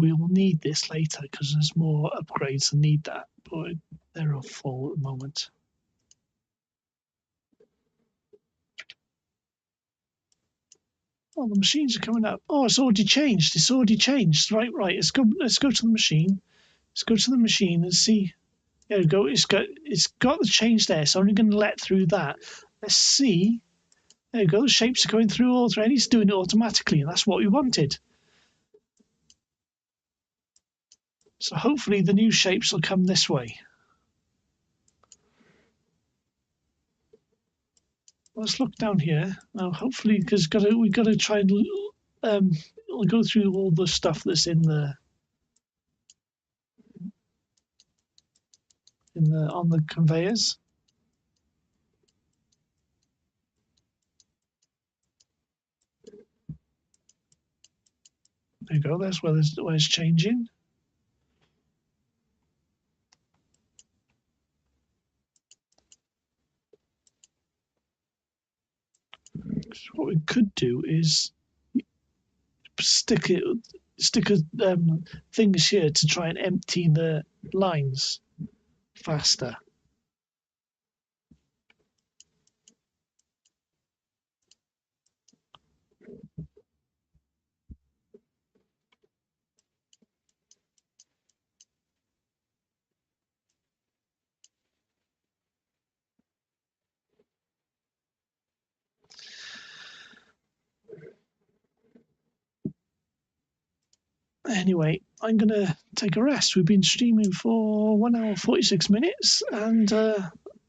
we will need this later because there's more upgrades that need that, but they're all full at the moment. Oh, the machines are coming up. Oh, it's already changed. It's already changed. Right. Let's go to the machine. Let's go to the machine and see. There we go. It's got the change there. So I'm only going to let through that. Let's see. There we go. The shapes are going through already. It's doing it automatically, and that's what we wanted. So hopefully the new shapes will come this way. Let's look down here now. Hopefully, because we've got to try and we'll go through all the stuff that's in the on the conveyors. There you go. That's where it's changing. So what we could do is stick things here to try and empty the lines faster. Anyway, I'm going to take a rest. We've been streaming for 1 hour 46 minutes, and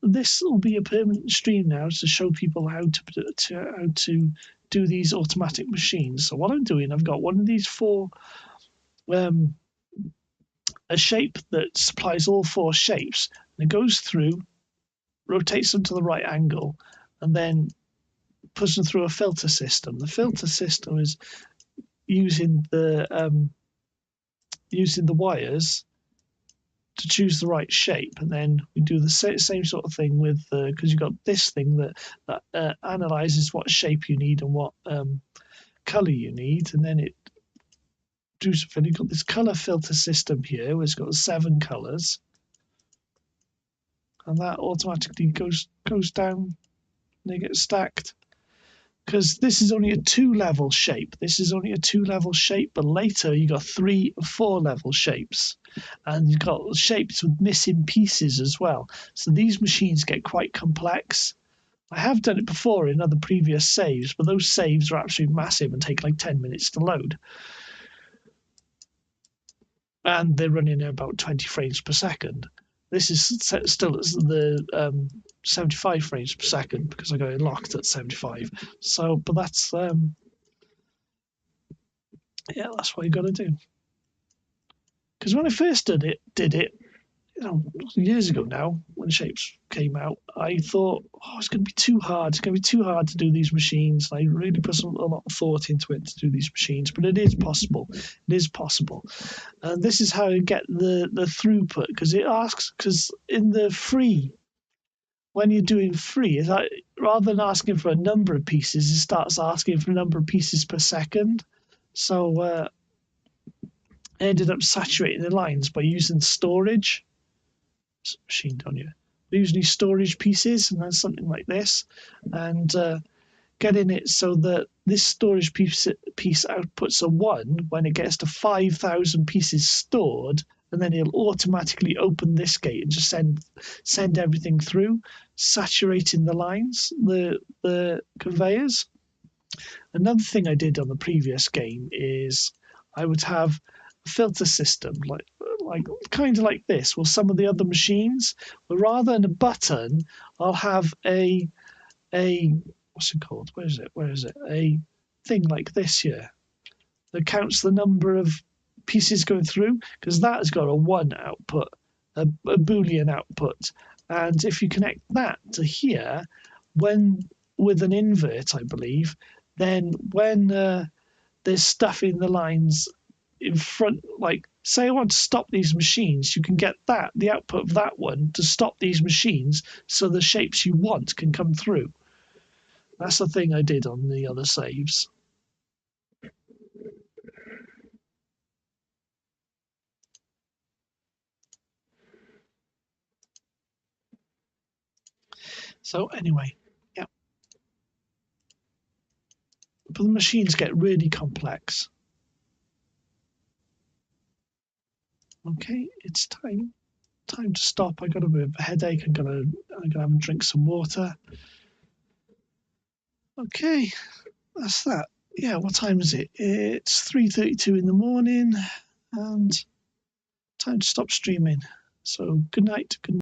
this will be a permanent stream now to show people how to do these automatic machines. So what I'm doing, I've got one of these four, a shape that supplies all four shapes, and it goes through, rotates them to the right angle, and then puts them through a filter system. The filter system is using the wires to choose the right shape, and then we do the same sort of thing with because you've got this thing that analyzes what shape you need and what color you need, and then it do something. You've got this color filter system here where it's got 7 colors, and that automatically goes down and they get stacked. Because this is only a 2-level shape. This is only a 2-level shape, but later you got 3 or 4-level shapes, and you've got shapes with missing pieces as well. So these machines get quite complex. I have done it before in other previous saves, but those saves are absolutely massive and take like 10 minutes to load. And they're running at about 20 frames per second. This is still at the 75 frames per second because I got it locked at 75. So, but that's yeah, that's what you got to do. Because when I first did it, you know, years ago now, when Shapes came out, I thought, oh, it's going to be too hard. It's going to be too hard to do these machines. And I really put a lot of thought into it to do these machines, but it is possible. It is possible. And this is how you get the throughput, because it asks, because in the free, when you're doing free, it's like, rather than asking for a number of pieces, it starts asking for a number of pieces per second. So I ended up saturating the lines by using storage. Machine down here. Usually storage pieces, and then something like this, and getting it so that this storage piece outputs a 1 when it gets to 5,000 pieces stored, and then it'll automatically open this gate and just send everything through, saturating the lines, the conveyors. Another thing I did on the previous game is I would have a filter system like kind of like this. Well, some of the other machines, well, rather than a button, I'll have a what's it called? Where is it? A thing like this here that counts the number of pieces going through, because that has got a 1 output, a Boolean output, and if you connect that to here, when with an invert, I believe, then when there's stuff in the lines in front, like say I want to stop these machines, you can get the output of that one to stop these machines so the shapes you want can come through. That's the thing I did on the other saves. So anyway, yeah. But the machines get really complex. Okay, it's time to stop. I got a bit of a headache. I'm gonna have a drink some water. Okay, that's that. Yeah, what time is it? It's 3:32 in the morning, and time to stop streaming. So good night. Good